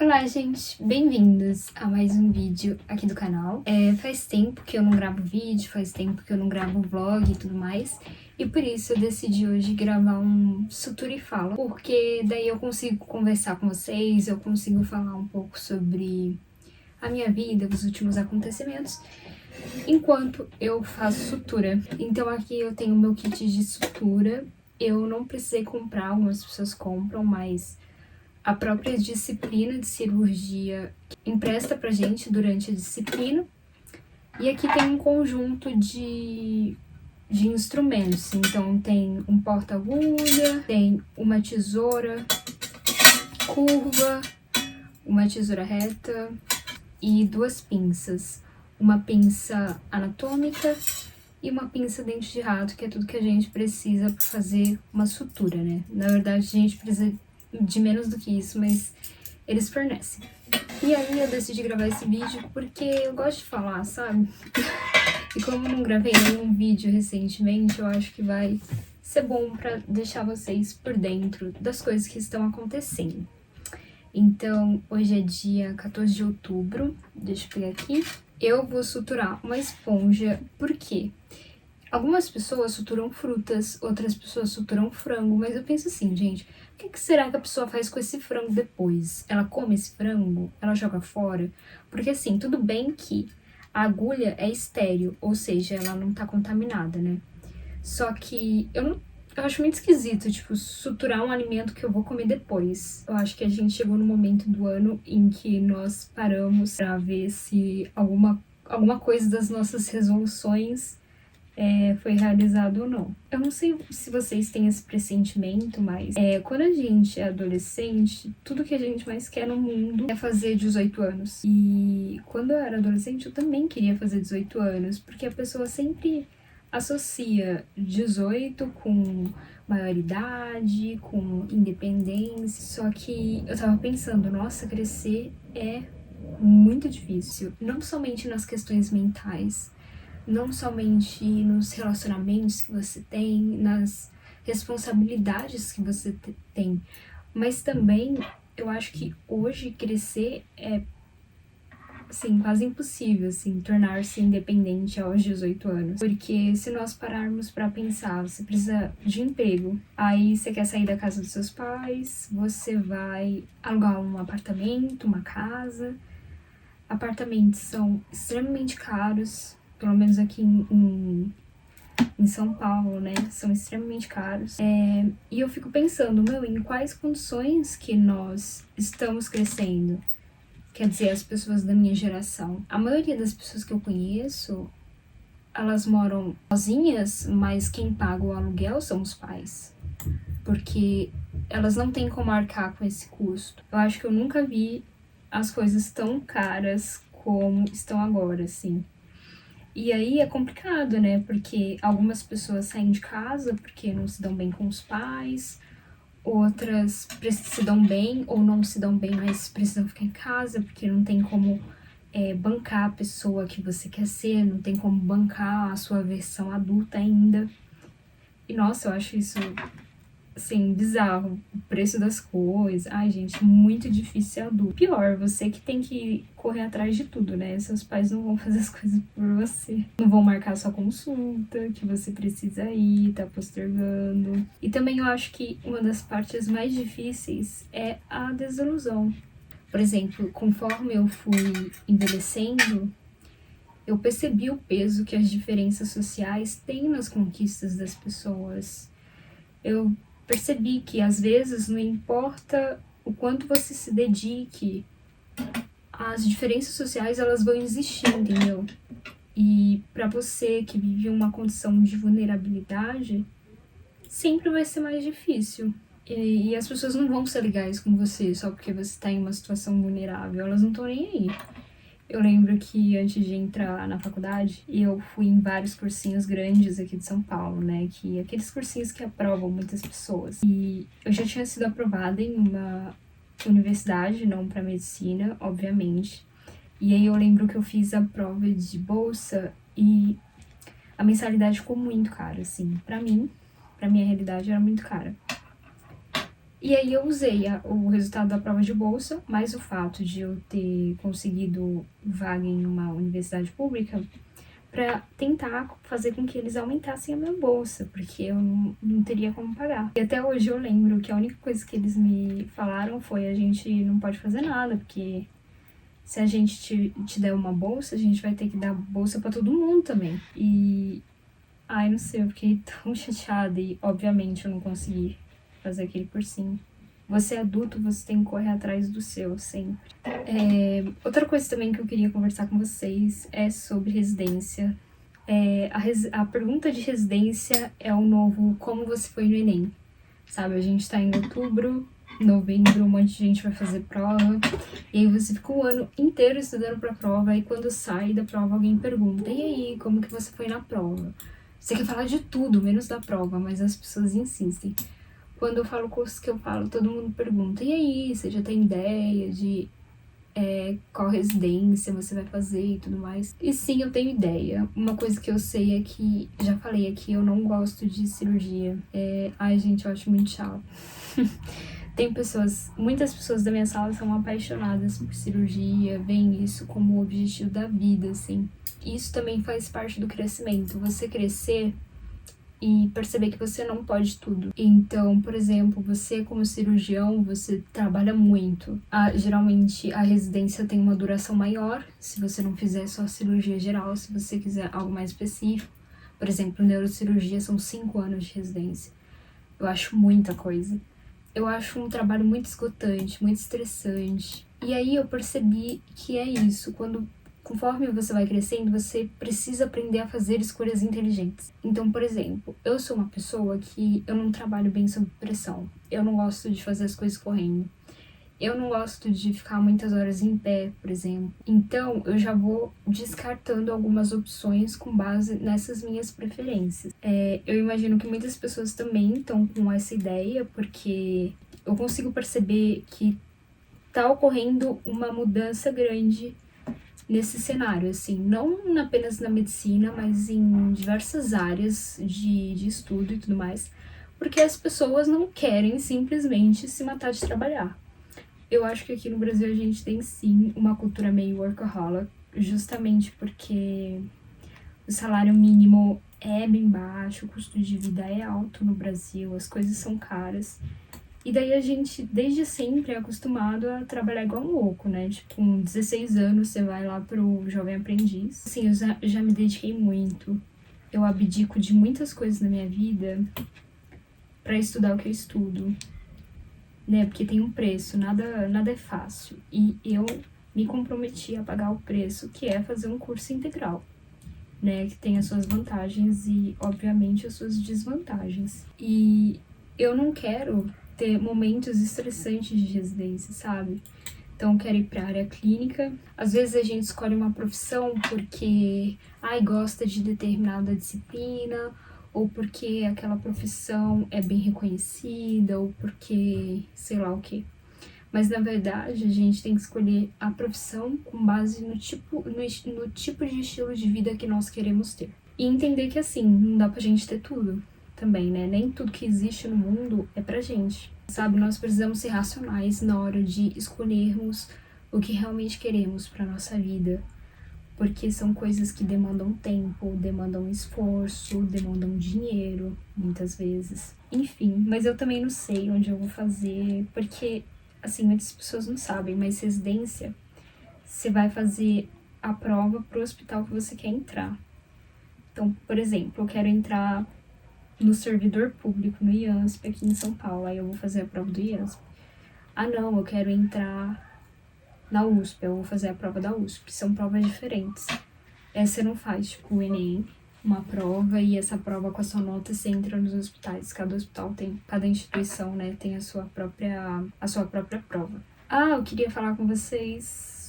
Olá, gente! Bem-vindos a mais um vídeo aqui do canal. Faz tempo que eu não gravo vídeo, faz tempo que eu não gravo vlog e tudo mais, e por isso eu decidi hoje gravar um Sutura e Fala, porque daí eu consigo conversar com vocês, eu consigo falar um pouco sobre a minha vida, os últimos acontecimentos, enquanto eu faço sutura. Então aqui eu tenho o meu kit de sutura. Eu não precisei comprar, algumas pessoas compram, mas a própria disciplina de cirurgia empresta pra gente durante a disciplina. E aqui tem um conjunto de instrumentos. Então tem um porta-agulha, tem uma tesoura curva, uma tesoura reta e duas pinças. Uma pinça anatômica e uma pinça dente de rato, que é tudo que a gente precisa para fazer uma sutura, né? Na verdade, a gente precisa de menos do que isso, mas eles fornecem. E aí eu decidi gravar esse vídeo porque eu gosto de falar, sabe? E como eu não gravei nenhum vídeo recentemente, eu acho que vai ser bom pra deixar vocês por dentro das coisas que estão acontecendo. Então, hoje é dia 14 de outubro, deixa eu pegar aqui. Eu vou suturar uma esponja, por quê? Algumas pessoas suturam frutas, outras pessoas suturam frango, mas eu penso assim, gente, o que será que a pessoa faz com esse frango depois? Ela come esse frango? Ela joga fora? Porque assim, tudo bem que a agulha é estéril, ou seja, ela não tá contaminada, né? Só que eu acho muito esquisito, tipo, suturar um alimento que eu vou comer depois. Eu acho que a gente chegou no momento do ano em que nós paramos pra ver se alguma coisa das nossas resoluções foi realizado ou não. Eu não sei se vocês têm esse pressentimento, mas quando a gente é adolescente, tudo que a gente mais quer no mundo é fazer 18 anos. E quando eu era adolescente, eu também queria fazer 18 anos, porque a pessoa sempre associa 18 com maioridade, com independência. Só que eu tava pensando, nossa, crescer é muito difícil. Não somente nas questões mentais, não somente nos relacionamentos que você tem, nas responsabilidades que você tem, mas também eu acho que hoje crescer é, assim, quase impossível, assim, tornar-se independente aos 18 anos. Porque se nós pararmos pra pensar, você precisa de emprego, aí você quer sair da casa dos seus pais, você vai alugar um apartamento, uma casa. Apartamentos são extremamente caros, pelo menos aqui em São Paulo, né? São extremamente caros. E eu fico pensando, em quais condições que nós estamos crescendo? Quer dizer, as pessoas da minha geração. A maioria das pessoas que eu conheço, elas moram sozinhas, mas quem paga o aluguel são os pais. Porque elas não têm como arcar com esse custo. Eu acho que eu nunca vi as coisas tão caras como estão agora, assim. E aí é complicado, né? Porque algumas pessoas saem de casa porque não se dão bem com os pais, outras se dão bem ou não se dão bem, mas precisam ficar em casa porque não tem como bancar a pessoa que você quer ser, não tem como bancar a sua versão adulta ainda. E nossa, eu acho isso, assim, bizarro, o preço das coisas. Ai, gente, muito difícil ser adulto. Pior, você que tem que correr atrás de tudo, né? Seus pais não vão fazer as coisas por você. Não vão marcar sua consulta, que você precisa ir, tá postergando. E também eu acho que uma das partes mais difíceis é a desilusão. Por exemplo, conforme eu fui envelhecendo, eu percebi o peso que as diferenças sociais têm nas conquistas das pessoas. Eu percebi que às vezes não importa o quanto você se dedique, as diferenças sociais elas vão existir, entendeu? E pra você que vive uma condição de vulnerabilidade, sempre vai ser mais difícil. E as pessoas não vão ser legais com você só porque você tá em uma situação vulnerável, elas não estão nem aí. Eu lembro que antes de entrar na faculdade, eu fui em vários cursinhos grandes aqui de São Paulo, né? Aqueles cursinhos que aprovam muitas pessoas. E eu já tinha sido aprovada em uma universidade, não pra medicina, obviamente. E aí eu lembro que eu fiz a prova de bolsa e a mensalidade ficou muito cara, assim. Pra mim, pra minha realidade, era muito cara. E aí eu usei o resultado da prova de bolsa, mais o fato de eu ter conseguido vaga em uma universidade pública, para tentar fazer com que eles aumentassem a minha bolsa, porque eu não teria como pagar. E até hoje eu lembro que a única coisa que eles me falaram foi: a gente não pode fazer nada, porque se a gente te der uma bolsa, a gente vai ter que dar bolsa para todo mundo também. E, ai, não sei, eu fiquei tão chateada e, obviamente, eu não consegui fazer aquele cursinho. Você é adulto, você tem que correr atrás do seu, sempre. Outra coisa também que eu queria conversar com vocês é sobre residência. A pergunta de residência é o novo como você foi no Enem. Sabe, a gente tá em outubro, novembro, um monte de gente vai fazer prova. E aí você fica o ano inteiro estudando pra prova, e quando sai da prova alguém pergunta: e aí, como que você foi na prova? Você quer falar de tudo, menos da prova, mas as pessoas insistem. Quando eu falo cursos que eu falo, todo mundo pergunta: e aí, você já tem ideia de qual residência você vai fazer e tudo mais? E sim, eu tenho ideia. Uma coisa que eu sei é que, já falei aqui, eu não gosto de cirurgia. Ai, gente, eu acho muito chato. Muitas pessoas da minha sala são apaixonadas por cirurgia, veem isso como o objetivo da vida, assim. Isso também faz parte do crescimento. Você crescer e perceber que você não pode tudo. Então, por exemplo, você como cirurgião, você trabalha muito. Geralmente a residência tem uma duração maior, se você não fizer só cirurgia geral, se você quiser algo mais específico. Por exemplo, neurocirurgia são 5 anos de residência. Eu acho muita coisa. Eu acho um trabalho muito esgotante, muito estressante. E aí eu percebi que é isso, conforme você vai crescendo, você precisa aprender a fazer escolhas inteligentes. Então, por exemplo, eu sou uma pessoa que eu não trabalho bem sob pressão. Eu não gosto de fazer as coisas correndo. Eu não gosto de ficar muitas horas em pé, por exemplo. Então, eu já vou descartando algumas opções com base nessas minhas preferências. Eu imagino que muitas pessoas também estão com essa ideia, porque eu consigo perceber que tá ocorrendo uma mudança grande nesse cenário, assim, não apenas na medicina, mas em diversas áreas de estudo e tudo mais, porque as pessoas não querem simplesmente se matar de trabalhar. Eu acho que aqui no Brasil a gente tem sim uma cultura meio workaholic, justamente porque o salário mínimo é bem baixo, o custo de vida é alto no Brasil, as coisas são caras. E daí a gente, desde sempre, é acostumado a trabalhar igual um louco, né? Tipo, com 16 anos, você vai lá pro Jovem Aprendiz. Assim, eu já me dediquei muito. Eu abdico de muitas coisas na minha vida pra estudar o que eu estudo, né? Porque tem um preço, nada é fácil. E eu me comprometi a pagar o preço, que é fazer um curso integral, né? Que tem as suas vantagens e, obviamente, as suas desvantagens. E eu não quero ter momentos estressantes de residência, sabe? Então, eu quero ir pra área clínica. Às vezes a gente escolhe uma profissão porque, gosta de determinada disciplina, ou porque aquela profissão é bem reconhecida, ou porque sei lá o quê. Mas, na verdade, a gente tem que escolher a profissão com base no tipo de estilo de vida que nós queremos ter. E entender que, assim, não dá pra gente ter tudo também, né? Nem tudo que existe no mundo é pra gente, sabe? Nós precisamos ser racionais na hora de escolhermos o que realmente queremos pra nossa vida, porque são coisas que demandam tempo, demandam esforço, demandam dinheiro, muitas vezes. Enfim, mas eu também não sei onde eu vou fazer, porque, assim, muitas pessoas não sabem, mas residência, você vai fazer a prova pro hospital que você quer entrar. Então, por exemplo, eu quero entrar no servidor público, no IANSP, aqui em São Paulo, aí eu vou fazer a prova do IANSP. Não, eu quero entrar na USP, eu vou fazer a prova da USP. São provas diferentes. Você não faz, tipo, o Enem, uma prova, e essa prova com a sua nota você entra nos hospitais. Cada hospital tem, cada instituição, né, tem a sua própria prova. Eu queria falar com vocês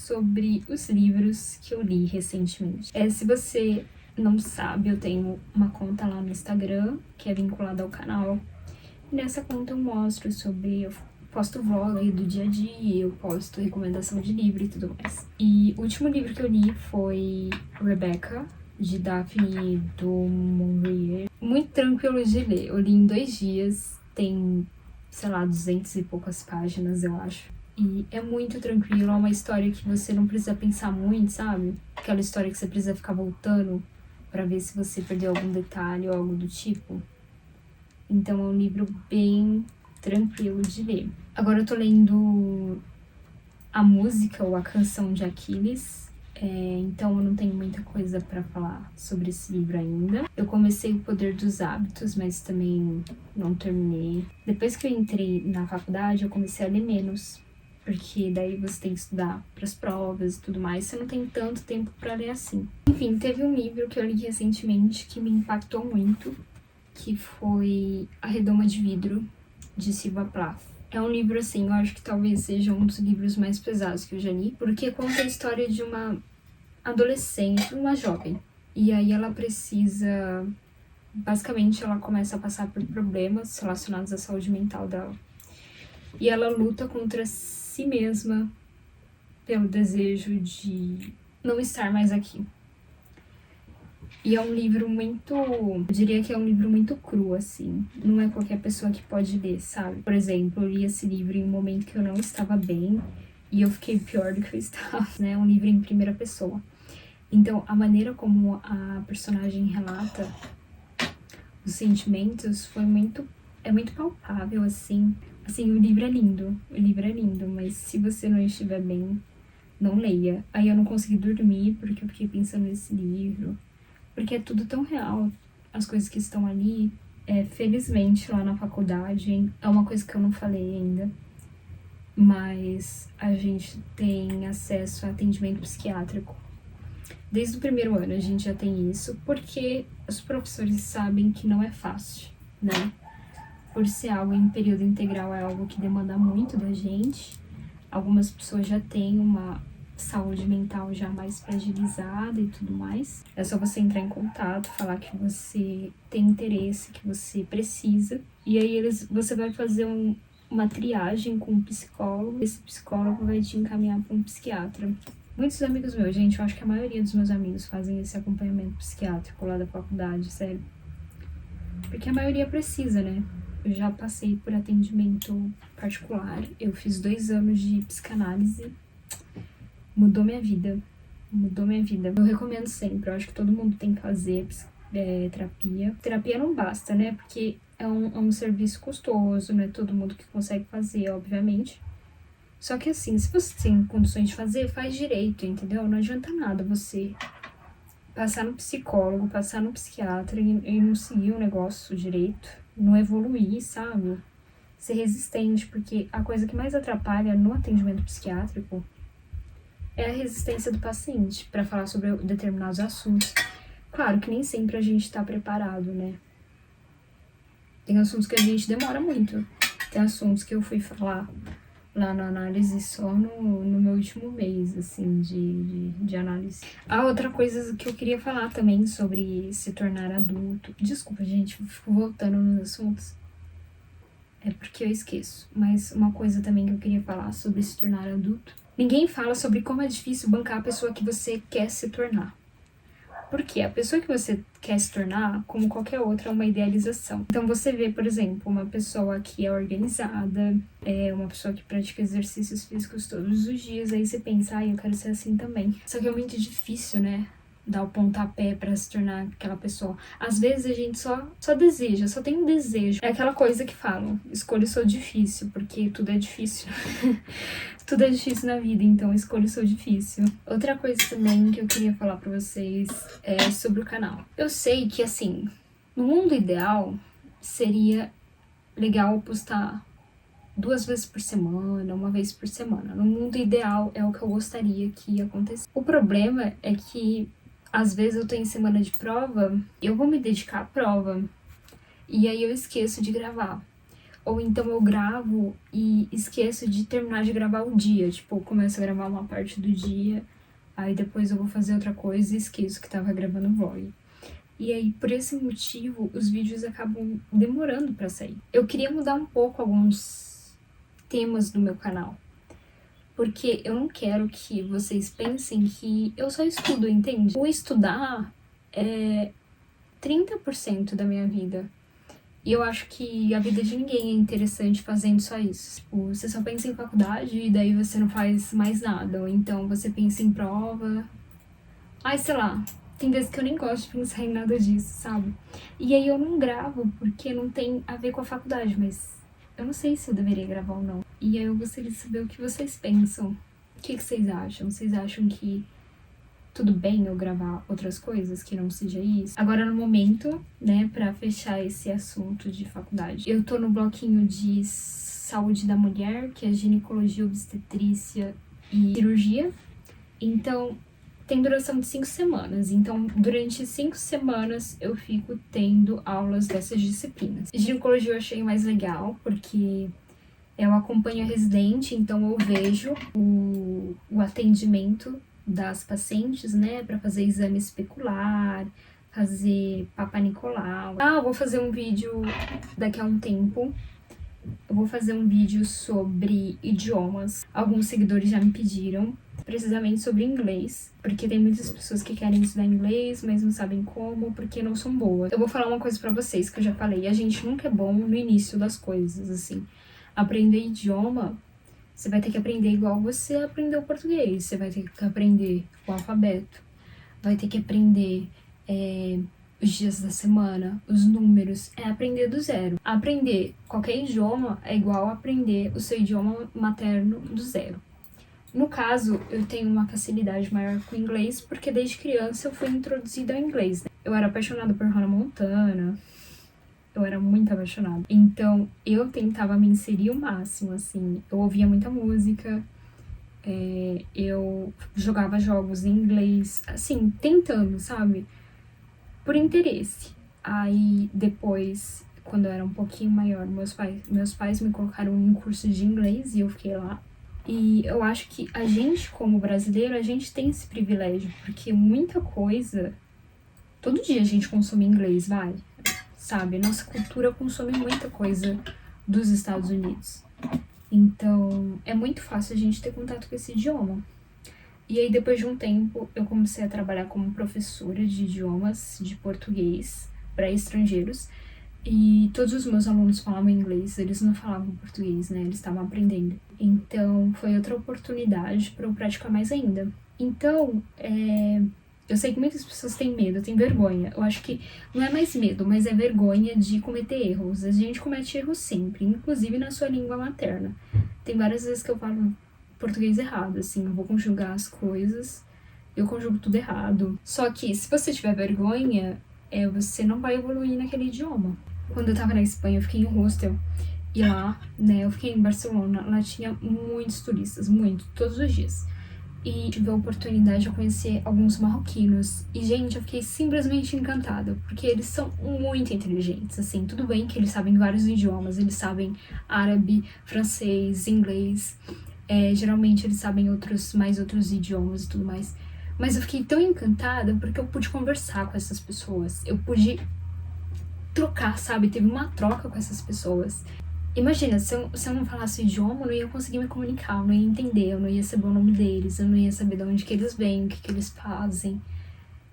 sobre os livros que eu li recentemente. Se você não sabe, eu tenho uma conta lá no Instagram, que é vinculada ao canal. E nessa conta eu mostro eu posto vlog do dia a dia, eu posto recomendação de livro e tudo mais. E o último livro que eu li foi Rebecca, de Daphne du Maurier. Muito tranquilo de ler, eu li em 2 dias, tem sei lá, 200 e poucas páginas, eu acho. E é muito tranquilo, é uma história que você não precisa pensar muito, sabe? Aquela história que você precisa ficar voltando pra ver se você perdeu algum detalhe ou algo do tipo. Então é um livro bem tranquilo de ler. Agora eu tô lendo a música ou a canção de Aquiles, então eu não tenho muita coisa pra falar sobre esse livro ainda. Eu comecei O Poder dos Hábitos, mas também não terminei. Depois que eu entrei na faculdade, eu comecei a ler menos, porque daí você tem que estudar pras provas e tudo mais, você não tem tanto tempo pra ler assim. Enfim, teve um livro que eu li recentemente que me impactou muito, que foi A Redoma de Vidro, de Silva Plath. É um livro, assim, eu acho que talvez seja um dos livros mais pesados que eu já li, porque conta a história de uma adolescente, uma jovem. E aí ela precisa... Basicamente, ela começa a passar por problemas relacionados à saúde mental dela. E ela luta contra si mesma pelo desejo de não estar mais aqui. E é um livro muito... Eu diria que é um livro muito cru, assim. Não é qualquer pessoa que pode ler, sabe? Por exemplo, eu li esse livro em um momento que eu não estava bem e eu fiquei pior do que eu estava, né? É um livro em primeira pessoa. Então, a maneira como a personagem relata os sentimentos é muito palpável, assim. Assim, o livro é lindo, mas se você não estiver bem, não leia. Aí eu não consegui dormir porque eu fiquei pensando nesse livro. Porque é tudo tão real, as coisas que estão ali. Felizmente, lá na faculdade, é uma coisa que eu não falei ainda, mas a gente tem acesso a atendimento psiquiátrico. Desde o primeiro ano a gente já tem isso, porque os professores sabem que não é fácil, né? Por ser algo em período integral, é algo que demanda muito da gente. Algumas pessoas já têm uma saúde mental já mais fragilizada e tudo mais. É só você entrar em contato, falar que você tem interesse, que você precisa. E aí você vai fazer uma triagem com um psicólogo. Esse psicólogo vai te encaminhar para um psiquiatra. Muitos amigos meus, gente, eu acho que a maioria dos meus amigos fazem esse acompanhamento psiquiátrico lá da faculdade, sério. Porque a maioria precisa, né? Eu já passei por atendimento particular, eu fiz 2 anos de psicanálise. Mudou minha vida. Eu recomendo sempre, eu acho que todo mundo tem que fazer terapia. Terapia não basta, né? Porque é um serviço custoso, não é todo mundo que consegue fazer, obviamente. Só que assim, se você tem condições de fazer, faz direito, entendeu? Não adianta nada você passar no psicólogo, passar no psiquiatra e não seguir o negócio direito, não evoluir, sabe? Ser resistente, porque a coisa que mais atrapalha no atendimento psiquiátrico é a resistência do paciente para falar sobre determinados assuntos. Claro que nem sempre a gente tá preparado, né? Tem assuntos que a gente demora muito. Tem assuntos que eu fui falar lá na análise só no meu último mês, assim, de análise. A outra coisa que eu queria falar também sobre se tornar adulto. Desculpa, gente, eu fico voltando nos assuntos. É porque eu esqueço. Mas uma coisa também que eu queria falar sobre se tornar adulto. Ninguém fala sobre como é difícil bancar a pessoa que você quer se tornar. Porque a pessoa que você quer se tornar, como qualquer outra, é uma idealização. Então você vê, por exemplo, uma pessoa que é organizada, uma pessoa que pratica exercícios físicos todos os dias, aí você pensa, eu quero ser assim também. Só que é muito difícil, né? Dar o pontapé pra se tornar aquela pessoa. Às vezes a gente só deseja, só tem um desejo. É aquela coisa que falam, escolha o seu difícil, porque tudo é difícil. Tudo é difícil na vida, então escolha o seu difícil. Outra coisa também que eu queria falar pra vocês é sobre o canal. Eu sei que, assim, no mundo ideal, seria legal postar 2 vezes por semana, 1 vez por semana. No mundo ideal, é o que eu gostaria que acontecesse. O problema é que, às vezes, eu tô em semana de prova, eu vou me dedicar à prova, e aí eu esqueço de gravar. Ou então eu gravo e esqueço de terminar de gravar o dia. Tipo, eu começo a gravar uma parte do dia, aí depois eu vou fazer outra coisa e esqueço que tava gravando o vlog. E aí, por esse motivo, os vídeos acabam demorando pra sair. Eu queria mudar um pouco alguns temas do meu canal. Porque eu não quero que vocês pensem que eu só estudo, entende? O estudar é 30% da minha vida. E eu acho que a vida de ninguém é interessante fazendo só isso. Tipo, você só pensa em faculdade e daí você não faz mais nada. Ou então você pensa em prova. Ai, sei lá. Tem vezes que eu nem gosto de pensar em nada disso, sabe? E aí eu não gravo porque não tem a ver com a faculdade, mas eu não sei se eu deveria gravar ou não. E aí eu gostaria de saber o que vocês pensam. O que vocês acham? Vocês acham que tudo bem eu gravar outras coisas que não seja isso? Agora, no momento, né, pra fechar esse assunto de faculdade, eu tô no bloquinho de saúde da mulher, que é ginecologia, obstetrícia e cirurgia. Então, tem duração de 5 semanas. Então, durante 5 semanas, eu fico tendo aulas dessas disciplinas. Ginecologia eu achei mais legal, porque eu acompanho a residente, então eu vejo o atendimento das pacientes, né, para fazer exame especular, fazer Papa Nicolau. Eu vou fazer um vídeo daqui a um tempo. Eu vou fazer um vídeo sobre idiomas. Alguns seguidores já me pediram, precisamente sobre inglês, porque tem muitas pessoas que querem estudar inglês, mas não sabem como, porque não são boas. Eu vou falar uma coisa pra vocês que eu já falei, a gente nunca é bom no início das coisas, assim. Aprender idioma, você vai ter que aprender igual você aprendeu português, você vai ter que aprender o alfabeto, vai ter que aprender os dias da semana, os números, é aprender do zero. Aprender qualquer idioma é igual aprender o seu idioma materno do zero. No caso, eu tenho uma facilidade maior com o inglês, porque desde criança eu fui introduzida ao inglês, né? Eu era apaixonada por Hannah Montana, eu era muito apaixonada. Então, eu tentava me inserir o máximo, assim. Eu ouvia muita música, eu jogava jogos em inglês, assim, tentando, sabe? Por interesse. Aí, depois, quando eu era um pouquinho maior, meus pais me colocaram em um curso de inglês e eu fiquei lá. E eu acho que a gente, como brasileiro, a gente tem esse privilégio, porque muita coisa... Todo dia a gente consome inglês, vai, sabe? Nossa cultura consome muita coisa dos Estados Unidos. Então, é muito fácil a gente ter contato com esse idioma. E aí, depois de um tempo, eu comecei a trabalhar como professora de idiomas de português para estrangeiros. E todos os meus alunos falavam inglês, eles não falavam português, né? Eles estavam aprendendo. Então, foi outra oportunidade para eu praticar mais ainda. Então, eu sei que muitas pessoas têm medo, têm vergonha. Eu acho que não é mais medo, mas é vergonha de cometer erros. A gente comete erros sempre, inclusive na sua língua materna. Tem várias vezes que eu falo português errado, assim, eu vou conjugar as coisas, eu conjugo tudo errado. Só que, se você tiver vergonha, você não vai evoluir naquele idioma. Quando eu tava na Espanha, eu fiquei em hostel. E lá, né, eu fiquei em Barcelona, lá tinha muitos turistas, todos os dias. E tive a oportunidade de conhecer alguns marroquinos. E, gente, eu fiquei simplesmente encantada, porque eles são muito inteligentes, assim. Tudo bem que eles sabem vários idiomas, eles sabem árabe, francês, inglês. Geralmente eles sabem mais outros idiomas e tudo mais. Mas eu fiquei tão encantada porque eu pude conversar com essas pessoas. Eu pude trocar, sabe? Teve uma troca com essas pessoas. Imagina, se eu não falasse o idioma, eu não ia conseguir me comunicar, eu não ia entender, eu não ia saber o nome deles, eu não ia saber de onde que eles vêm, o que eles fazem.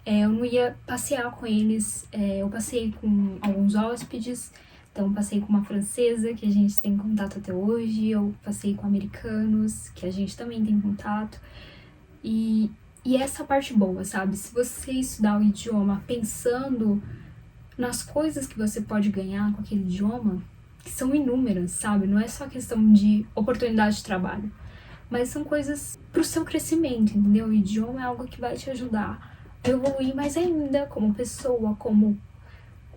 Eu não ia passear com eles. Eu passei com alguns hóspedes, então passei com uma francesa, que a gente tem contato até hoje, eu passei com americanos, que a gente também tem contato. E essa parte boa, sabe? Se você estudar o idioma pensando nas coisas que você pode ganhar com aquele idioma, que são inúmeras, sabe? Não é só questão de oportunidade de trabalho, mas são coisas pro seu crescimento, entendeu? O idioma é algo que vai te ajudar a evoluir mais ainda como pessoa, como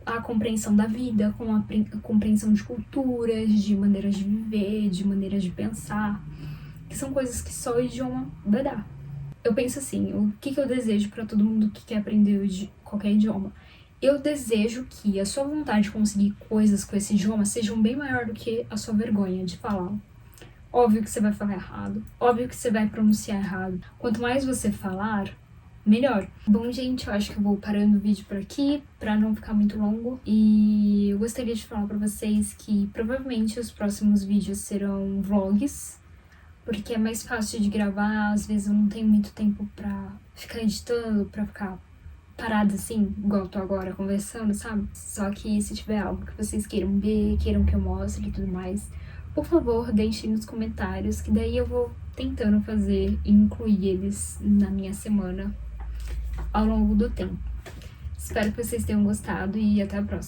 a compreensão da vida, com a compreensão de culturas, de maneiras de viver, de maneiras de pensar, que são coisas que só o idioma vai dar. Eu penso assim, o que eu desejo para todo mundo que quer aprender qualquer idioma? Eu desejo que a sua vontade de conseguir coisas com esse idioma sejam bem maior do que a sua vergonha de falar. Óbvio que você vai falar errado, óbvio que você vai pronunciar errado. Quanto mais você falar, melhor. Bom, gente, eu acho que eu vou parando o vídeo por aqui, pra não ficar muito longo. E eu gostaria de falar pra vocês que provavelmente os próximos vídeos serão vlogs, porque é mais fácil de gravar, às vezes eu não tenho muito tempo pra ficar editando, pra ficar parada assim, igual eu tô agora conversando, sabe? Só que se tiver algo que vocês queiram ver, queiram que eu mostre e tudo mais, por favor, deixem nos comentários, que daí eu vou tentando fazer e incluir eles na minha semana ao longo do tempo. Espero que vocês tenham gostado e até a próxima.